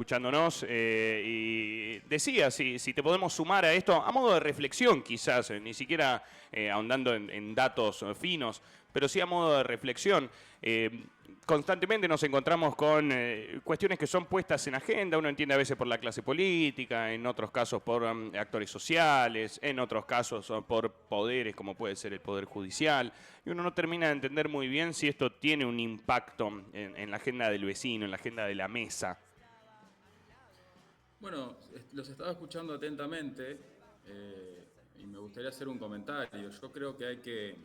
Escuchándonos y decía si te podemos sumar a esto a modo de reflexión quizás, ni siquiera ahondando en datos finos, pero sí a modo de reflexión. Constantemente nos encontramos con cuestiones que son puestas en agenda, uno entiende a veces por la clase política, en otros casos por actores sociales, en otros casos por poderes como puede ser el Poder Judicial, y uno no termina de entender muy bien si esto tiene un impacto en la agenda del vecino, en la agenda de la mesa. Bueno, los estaba escuchando atentamente y me gustaría hacer un comentario. Yo creo que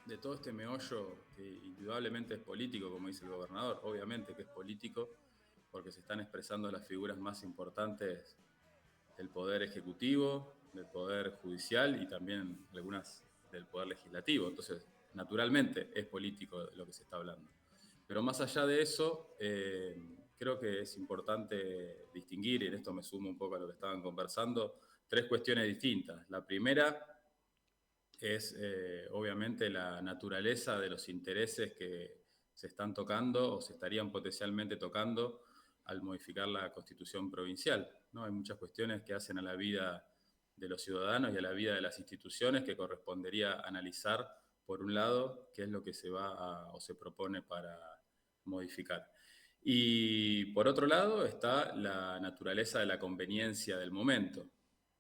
de todo este meollo, que indudablemente es político, como dice el gobernador, obviamente que es político, porque se están expresando las figuras más importantes del poder ejecutivo, del poder judicial y también algunas del poder legislativo. Entonces, naturalmente es político de lo que se está hablando. Pero más allá de eso, creo que es importante distinguir, y en esto me sumo un poco a lo que estaban conversando, tres cuestiones distintas. La primera es obviamente la naturaleza de los intereses que se están tocando o se estarían potencialmente tocando al modificar la constitución provincial, ¿no? Hay muchas cuestiones que hacen a la vida de los ciudadanos y a la vida de las instituciones que correspondería analizar, por un lado, qué es lo que se va o se propone para modificar. Y por otro lado está la naturaleza de la conveniencia del momento,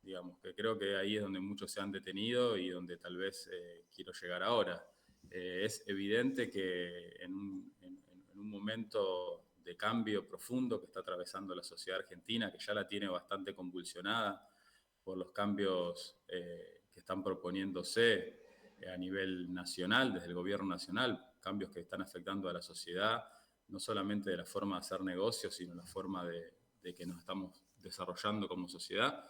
digamos, que creo que ahí es donde muchos se han detenido y donde tal vez quiero llegar ahora. Es evidente que en un momento de cambio profundo que está atravesando la sociedad argentina, que ya la tiene bastante convulsionada por los cambios que están proponiéndose a nivel nacional, desde el gobierno nacional, cambios que están afectando a la sociedad, no solamente de la forma de hacer negocios, sino la forma de que nos estamos desarrollando como sociedad.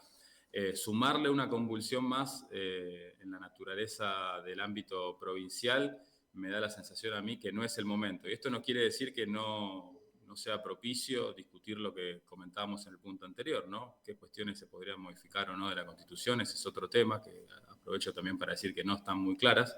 Sumarle una convulsión más en la naturaleza del ámbito provincial me da la sensación a mí que no es el momento. Y esto no quiere decir que no sea propicio discutir lo que comentábamos en el punto anterior, ¿no? Qué cuestiones se podrían modificar o no de la Constitución, ese es otro tema que aprovecho también para decir que no están muy claras.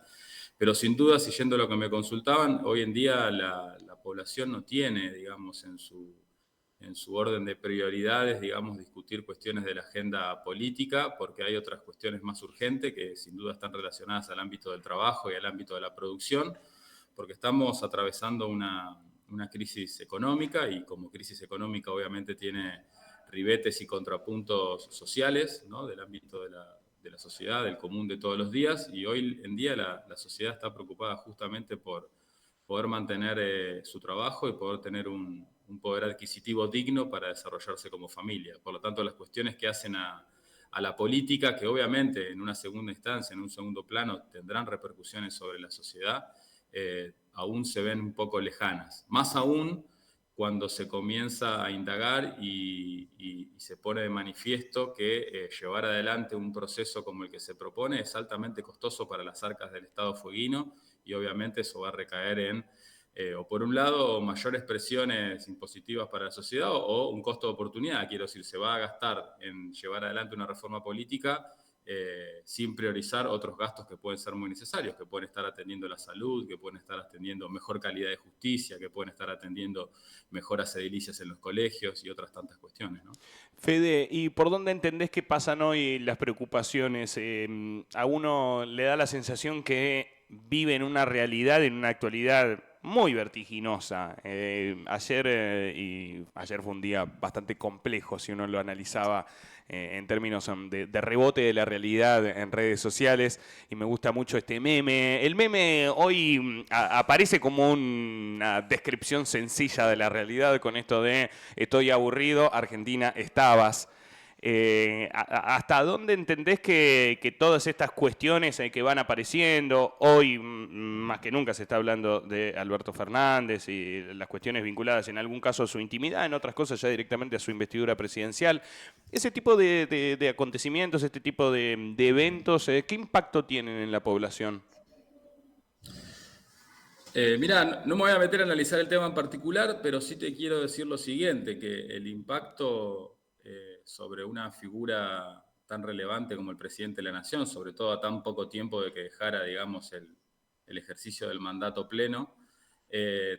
Pero sin duda, siguiendo lo que me consultaban, hoy en día la población no tiene, digamos, en su orden de prioridades, digamos, discutir cuestiones de la agenda política, porque hay otras cuestiones más urgentes que sin duda están relacionadas al ámbito del trabajo y al ámbito de la producción, porque estamos atravesando una crisis económica y como crisis económica obviamente tiene ribetes y contrapuntos sociales, ¿no? Del ámbito de la sociedad, del común de todos los días, y hoy en día la sociedad está preocupada justamente por poder mantener su trabajo y poder tener un poder adquisitivo digno para desarrollarse como familia. Por lo tanto, las cuestiones que hacen a la política, que obviamente en una segunda instancia, en un segundo plano, tendrán repercusiones sobre la sociedad, aún se ven un poco lejanas. Más aún cuando se comienza a indagar y se pone de manifiesto que llevar adelante un proceso como el que se propone es altamente costoso para las arcas del Estado fueguino y obviamente eso va a recaer en, o por un lado, mayores presiones impositivas para la sociedad o un costo de oportunidad. Quiero decir, se va a gastar en llevar adelante una reforma política sin priorizar otros gastos que pueden ser muy necesarios, que pueden estar atendiendo la salud, que pueden estar atendiendo mejor calidad de justicia, que pueden estar atendiendo mejoras edilicias en los colegios y otras tantas cuestiones, ¿no? Fede, ¿y por dónde entendés que pasan hoy las preocupaciones? A uno le da la sensación que vive en una realidad, en una actualidad muy vertiginosa. Ayer fue un día bastante complejo si uno lo analizaba en términos de rebote de la realidad en redes sociales, y me gusta mucho este meme. El meme hoy aparece como una descripción sencilla de la realidad con esto de estoy aburrido, Argentina, estabas. ¿Hasta dónde entendés que todas estas cuestiones que van apareciendo, hoy más que nunca se está hablando de Alberto Fernández y las cuestiones vinculadas en algún caso a su intimidad, en otras cosas ya directamente a su investidura presidencial, ese tipo de acontecimientos, este tipo de eventos, ¿qué impacto tienen en la población? Mira, no me voy a meter a analizar el tema en particular, pero sí te quiero decir lo siguiente, que el impacto sobre una figura tan relevante como el presidente de la Nación, sobre todo a tan poco tiempo de que dejara, digamos, el ejercicio del mandato pleno,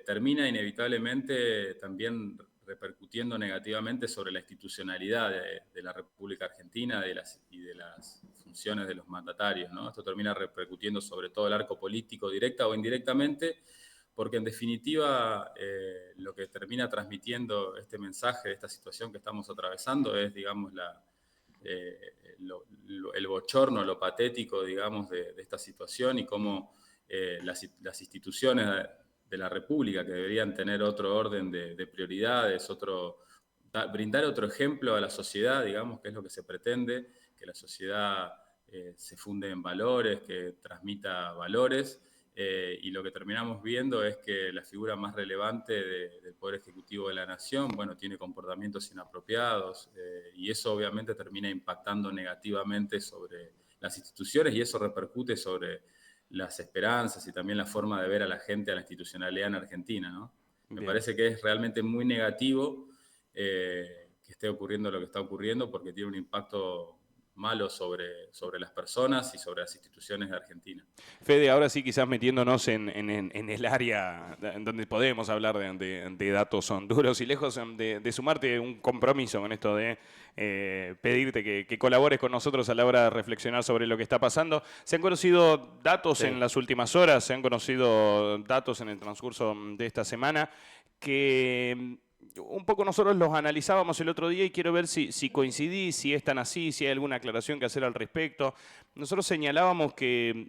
termina inevitablemente también repercutiendo negativamente sobre la institucionalidad de la República Argentina y de las funciones de los mandatarios, ¿no? Esto termina repercutiendo sobre todo el arco político, directa o indirectamente, porque en definitiva lo que termina transmitiendo este mensaje de esta situación que estamos atravesando es, digamos, el bochorno, lo patético, digamos, de esta situación y cómo las instituciones de la República, que deberían tener otro orden de prioridades, brindar otro ejemplo a la sociedad, digamos, que es lo que se pretende, que la sociedad se funde en valores, que transmita valores, y lo que terminamos viendo es que la figura más relevante del Poder Ejecutivo de la Nación, bueno, tiene comportamientos inapropiados, y eso obviamente termina impactando negativamente sobre las instituciones, y eso repercute sobre las esperanzas y también la forma de ver a la gente, a la institucionalidad en Argentina, ¿no? Me Bien. parece que es realmente muy negativo que esté ocurriendo lo que está ocurriendo, porque tiene un impacto malo sobre las personas y sobre las instituciones de Argentina. Fede, ahora sí quizás metiéndonos en el área en donde podemos hablar de datos son duros y lejos de sumarte un compromiso con esto de pedirte que colabores con nosotros a la hora de reflexionar sobre lo que está pasando. Se han conocido datos en Sí. las últimas horas, se han conocido datos en el transcurso de esta semana que un poco nosotros los analizábamos el otro día y quiero ver si coincidís, si están así, si hay alguna aclaración que hacer al respecto. Nosotros señalábamos que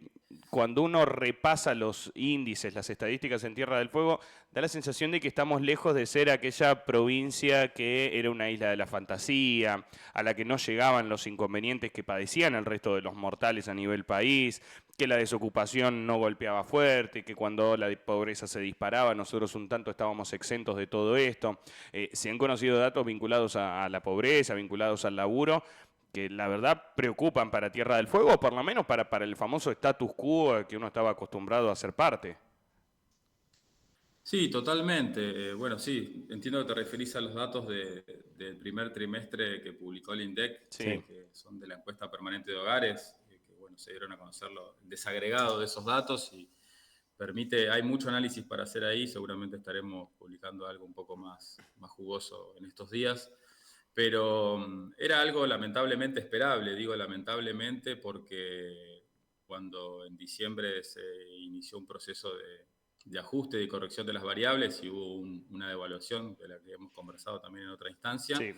cuando uno repasa los índices, las estadísticas en Tierra del Fuego, da la sensación de que estamos lejos de ser aquella provincia que era una isla de la fantasía, a la que no llegaban los inconvenientes que padecían el resto de los mortales a nivel país, que la desocupación no golpeaba fuerte, que cuando la pobreza se disparaba nosotros un tanto estábamos exentos de todo esto. Se han conocido datos vinculados a la pobreza, vinculados al laburo, que la verdad preocupan para Tierra del Fuego, o por lo menos para el famoso status quo que uno estaba acostumbrado a ser parte. Sí, totalmente. Bueno, sí, entiendo que te referís a los datos del primer trimestre que publicó el INDEC, Sí. que son de la encuesta permanente de hogares, que bueno, se dieron a conocer el desagregado de esos datos y hay mucho análisis para hacer ahí, seguramente estaremos publicando algo un poco más jugoso en estos días, pero era algo lamentablemente esperable, digo lamentablemente porque cuando en diciembre se inició un proceso de ajuste y corrección de las variables y hubo una devaluación de la que hemos conversado también en otra instancia, Sí.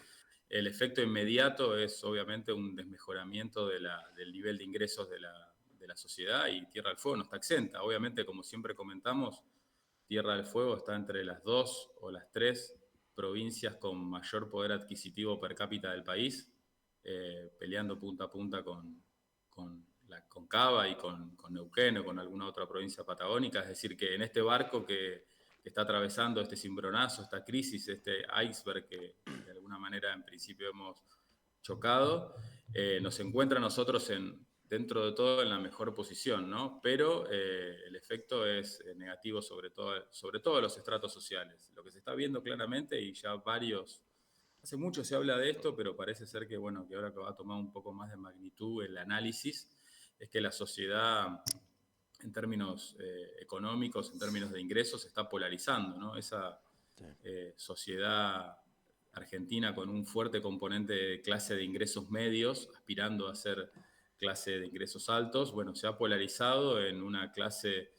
el efecto inmediato es obviamente un desmejoramiento del nivel de ingresos de la sociedad, y Tierra del Fuego no está exenta. Obviamente, como siempre comentamos, Tierra del Fuego está entre las 2 o las 3 provincias con mayor poder adquisitivo per cápita del país, peleando punta a punta con Cava y con Neuquén o con alguna otra provincia patagónica. Es decir, que en este barco que está atravesando este cimbronazo, esta crisis, este iceberg que de alguna manera en principio hemos chocado, nos encuentra a nosotros dentro de todo en la mejor posición, ¿no? Pero el efecto es negativo sobre todo los estratos sociales. Lo que se está viendo claramente, y ya hace mucho se habla de esto, pero parece ser que, bueno, que ahora que va a tomar un poco más de magnitud el análisis, es que la sociedad en términos económicos, en términos de ingresos, se está polarizando, ¿no? Esa sociedad argentina con un fuerte componente de clase de ingresos medios, aspirando a ser clase de ingresos altos, bueno, se ha polarizado en una clase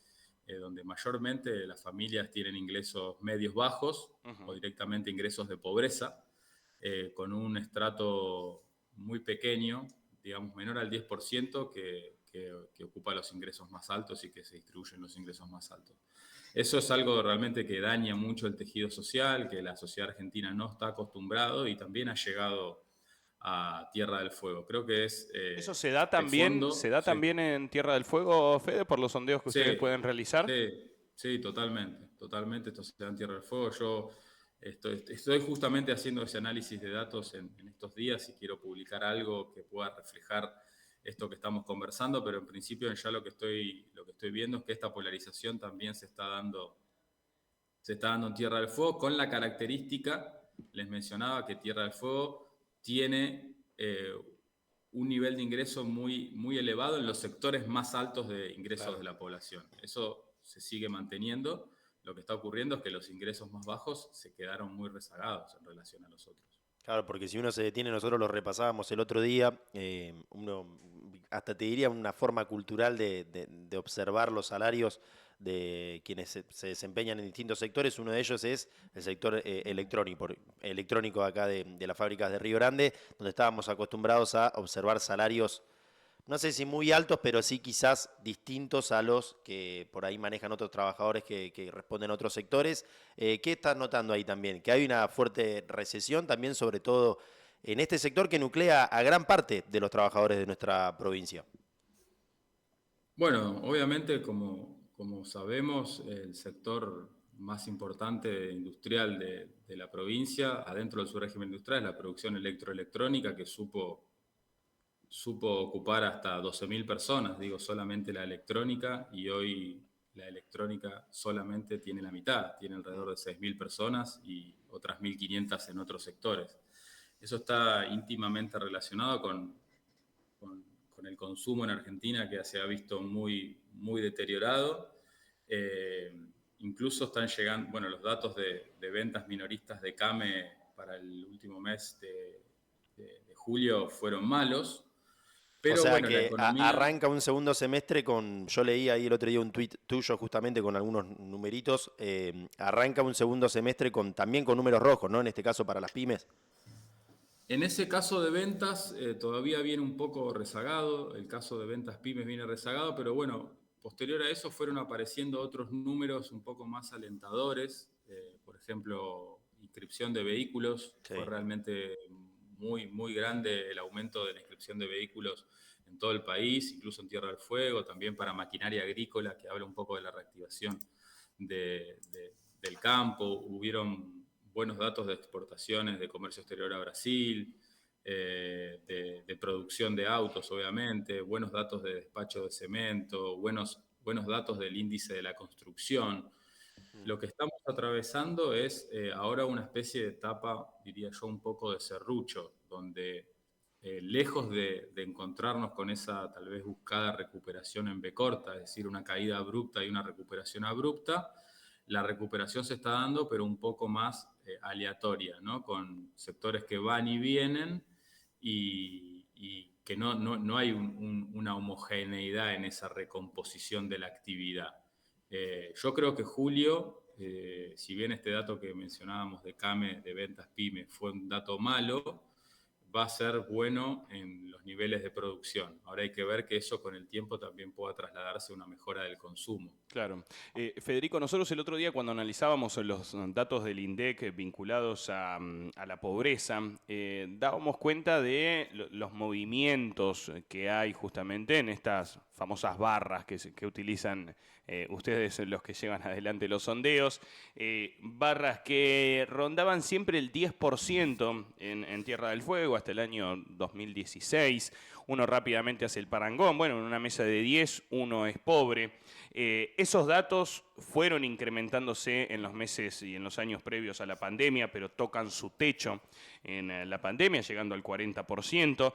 donde mayormente las familias tienen ingresos medios bajos o directamente ingresos de pobreza, con un estrato muy pequeño, digamos menor al 10%, que ocupa los ingresos más altos y que se distribuyen los ingresos más altos. Eso es algo realmente que daña mucho el tejido social, que la sociedad argentina no está acostumbrado y también ha llegado a Tierra del Fuego. Creo que es ¿Eso de se fondo, da sí, también en Tierra del Fuego, Fede, por los sondeos que ustedes sí, pueden realizar? sí, sí, totalmente, totalmente, esto se da en Tierra del Fuego. Yo estoy justamente haciendo ese análisis de datos en estos días y quiero publicar algo que pueda reflejar esto que estamos conversando, pero en principio ya lo que estoy viendo es que esta polarización también se está dando en Tierra del Fuego, con la característica, les mencionaba que Tierra del Fuego tiene un nivel de ingreso muy, muy elevado en los sectores más altos de ingresos Claro. de la población. Eso se sigue manteniendo, lo que está ocurriendo es que los ingresos más bajos se quedaron muy rezagados en relación a los otros. Claro, porque si uno se detiene, nosotros lo repasábamos el otro día, uno hasta te diría una forma cultural de observar los salarios de quienes se desempeñan en distintos sectores. Uno de ellos es el sector electrónico acá de las fábricas de Río Grande, donde estábamos acostumbrados a observar salarios no sé si muy altos, pero sí quizás distintos a los que por ahí manejan otros trabajadores que responden a otros sectores. ¿Qué estás notando ahí también? Que hay una fuerte recesión también, sobre todo en este sector que nuclea a gran parte de los trabajadores de nuestra provincia. Bueno, obviamente, como sabemos, el sector más importante industrial de la provincia, adentro de su régimen industrial, es la producción electroelectrónica, que supo ocupar hasta 12.000 personas, digo solamente la electrónica, y hoy la electrónica solamente tiene la mitad, tiene alrededor de 6.000 personas y otras 1.500 en otros sectores. Eso está íntimamente relacionado con el consumo en Argentina, que se ha visto muy, muy deteriorado. Incluso están llegando, bueno, los datos de ventas minoristas de CAME para el último mes de julio fueron malos. O Pero sea bueno, la que economía. arranca un segundo semestre con, yo leí ahí el otro día un tuit tuyo justamente con algunos numeritos, arranca un segundo semestre también con números rojos, ¿no? En este caso para las pymes. En ese caso de ventas todavía viene un poco rezagado, el caso de ventas pymes viene rezagado, pero bueno, posterior a eso fueron apareciendo otros números un poco más alentadores. Por ejemplo, inscripción de vehículos, fue Sí. realmente muy, muy grande el aumento de la inscripción de vehículos en todo el país, incluso en Tierra del Fuego, también para maquinaria agrícola, que habla un poco de la reactivación del campo. Hubieron buenos datos de exportaciones de comercio exterior a Brasil, de producción de autos, obviamente, buenos datos de despacho de cemento, buenos datos del índice de la construcción. Lo que estamos atravesando es ahora una especie de etapa, diría yo, un poco de serrucho, donde lejos de encontrarnos con esa tal vez buscada recuperación en B corta, es decir, una caída abrupta y una recuperación abrupta, la recuperación se está dando, pero un poco más aleatoria, ¿no? Con sectores que van y vienen y que no hay una homogeneidad en esa recomposición de la actividad. Yo creo que julio, si bien este dato que mencionábamos de CAME, de ventas PYME, fue un dato malo, va a ser bueno en los niveles de producción. Ahora hay que ver que eso con el tiempo también pueda trasladarse a una mejora del consumo. Claro. Federico, nosotros el otro día cuando analizábamos los datos del INDEC vinculados a la pobreza, dábamos cuenta de los movimientos que hay justamente en estas famosas barras que utilizan ustedes los que llevan adelante los sondeos, barras que rondaban siempre el 10% en Tierra del Fuego hasta el año 2016. Uno rápidamente hace el parangón, bueno, en una mesa de 10 uno es pobre. Esos datos fueron incrementándose en los meses y en los años previos a la pandemia, pero tocan su techo en la pandemia, llegando al 40%.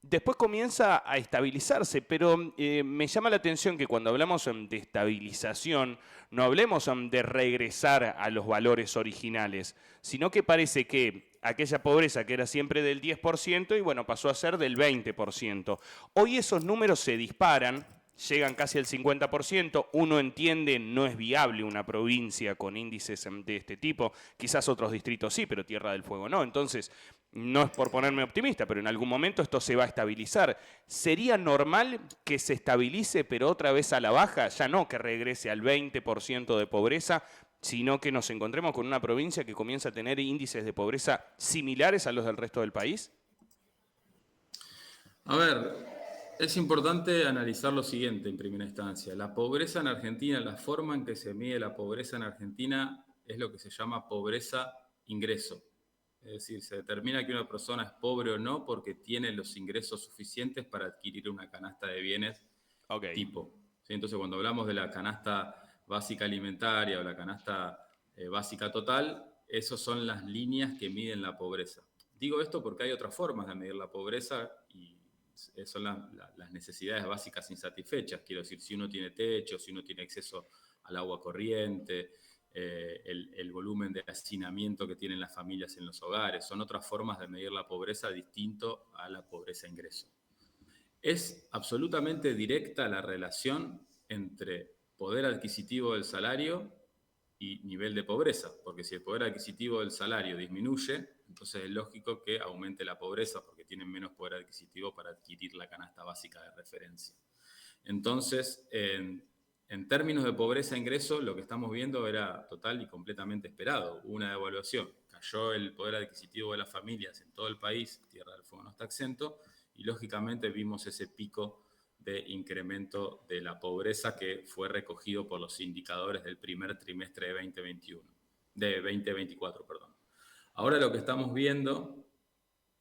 Después comienza a estabilizarse, pero me llama la atención que cuando hablamos de estabilización, no hablemos de regresar a los valores originales, sino que parece que aquella pobreza que era siempre del 10%, y bueno, pasó a ser del 20%. Hoy esos números se disparan, llegan casi al 50%, uno entiende no es viable una provincia con índices de este tipo, quizás otros distritos sí, pero Tierra del Fuego no, entonces no es por ponerme optimista, pero en algún momento esto se va a estabilizar. ¿Sería normal que se estabilice pero otra vez a la baja? Ya no que regrese al 20% de pobreza, sino que nos encontremos con una provincia que comienza a tener índices de pobreza similares a los del resto del país. A ver, es importante analizar lo siguiente en primera instancia. La pobreza en Argentina, la forma en que se mide la pobreza en Argentina es lo que se llama pobreza ingreso. Es decir, se determina que una persona es pobre o no porque tiene los ingresos suficientes para adquirir una canasta de bienes Ok. tipo. ¿Sí? Entonces, cuando hablamos de la canasta básica alimentaria o la canasta básica total, esas son las líneas que miden la pobreza. Digo esto porque hay otras formas de medir la pobreza y son las necesidades básicas insatisfechas. Quiero decir, si uno tiene techo, si uno tiene acceso al agua corriente, el volumen de hacinamiento que tienen las familias en los hogares. Son otras formas de medir la pobreza distinto a la pobreza-ingreso. Es absolutamente directa la relación entre poder adquisitivo del salario y nivel de pobreza, porque si el poder adquisitivo del salario disminuye, entonces es lógico que aumente la pobreza, porque tienen menos poder adquisitivo para adquirir la canasta básica de referencia. Entonces, en términos de pobreza-ingreso, lo que estamos viendo era total y completamente esperado. Hubo una devaluación, cayó el poder adquisitivo de las familias en todo el país, Tierra del Fuego no está exento, y lógicamente vimos ese pico de incremento de la pobreza que fue recogido por los indicadores del primer trimestre de 2024. Ahora lo que estamos viendo,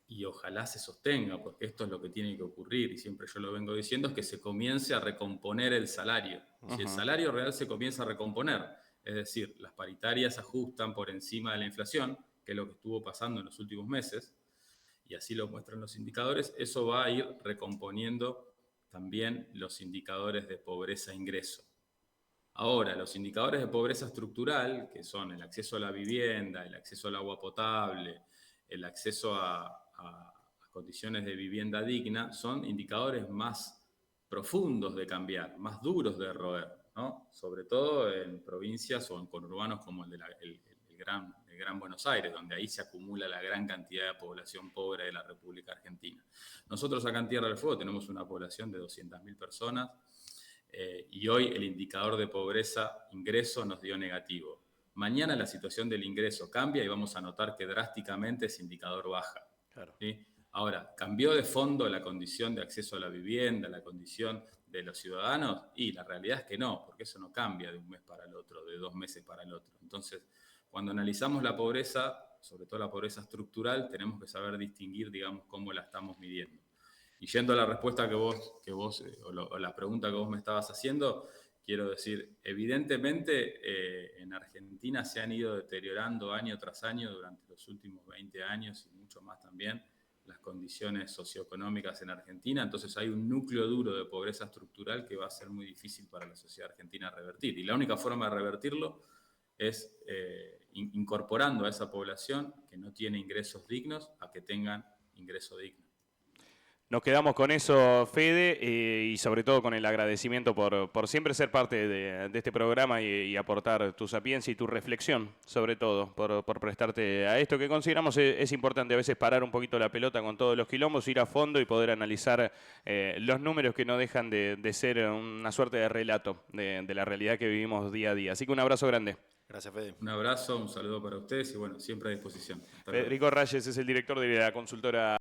y ojalá se sostenga, porque esto es lo que tiene que ocurrir, y siempre yo lo vengo diciendo, es que se comience a recomponer el salario. Si el salario real se comienza a recomponer, es decir, las paritarias ajustan por encima de la inflación, que es lo que estuvo pasando en los últimos meses, y así lo muestran los indicadores, eso va a ir recomponiendo también los indicadores de pobreza-ingreso. Ahora, los indicadores de pobreza estructural, que son el acceso a la vivienda, el acceso al agua potable, el acceso a condiciones de vivienda digna, son indicadores más profundos de cambiar, más duros de roer, ¿no? Sobre todo en provincias o en conurbanos como el Gran Buenos Aires, donde ahí se acumula la gran cantidad de población pobre de la República Argentina. Nosotros acá en Tierra del Fuego tenemos una población de 200.000 personas y hoy el indicador de pobreza-ingreso nos dio negativo. Mañana la situación del ingreso cambia y vamos a notar que drásticamente ese indicador baja. Claro. ¿Sí? Ahora, ¿cambió de fondo la condición de acceso a la vivienda, la condición de los ciudadanos? Y la realidad es que no, porque eso no cambia de un mes para el otro, de 2 meses para el otro. Entonces, cuando analizamos la pobreza, sobre todo la pobreza estructural, tenemos que saber distinguir, digamos, cómo la estamos midiendo. Y yendo a la respuesta o la pregunta que vos me estabas haciendo, quiero decir, evidentemente en Argentina se han ido deteriorando año tras año durante los últimos 20 años y mucho más también las condiciones socioeconómicas en Argentina, entonces hay un núcleo duro de pobreza estructural que va a ser muy difícil para la sociedad argentina revertir. Y la única forma de revertirlo es incorporando a esa población que no tiene ingresos dignos a que tengan ingreso digno. Nos quedamos con eso, Fede, y sobre todo con el agradecimiento por siempre ser parte de este programa y aportar tu sapiencia y tu reflexión, sobre todo, por prestarte a esto que consideramos es importante a veces parar un poquito la pelota con todos los quilombos, ir a fondo y poder analizar los números que no dejan de ser una suerte de relato de la realidad que vivimos día a día. Así que un abrazo grande. Gracias, Fede. Un abrazo, un saludo para ustedes y bueno, siempre a disposición. Federico Reyes es el director de la consultora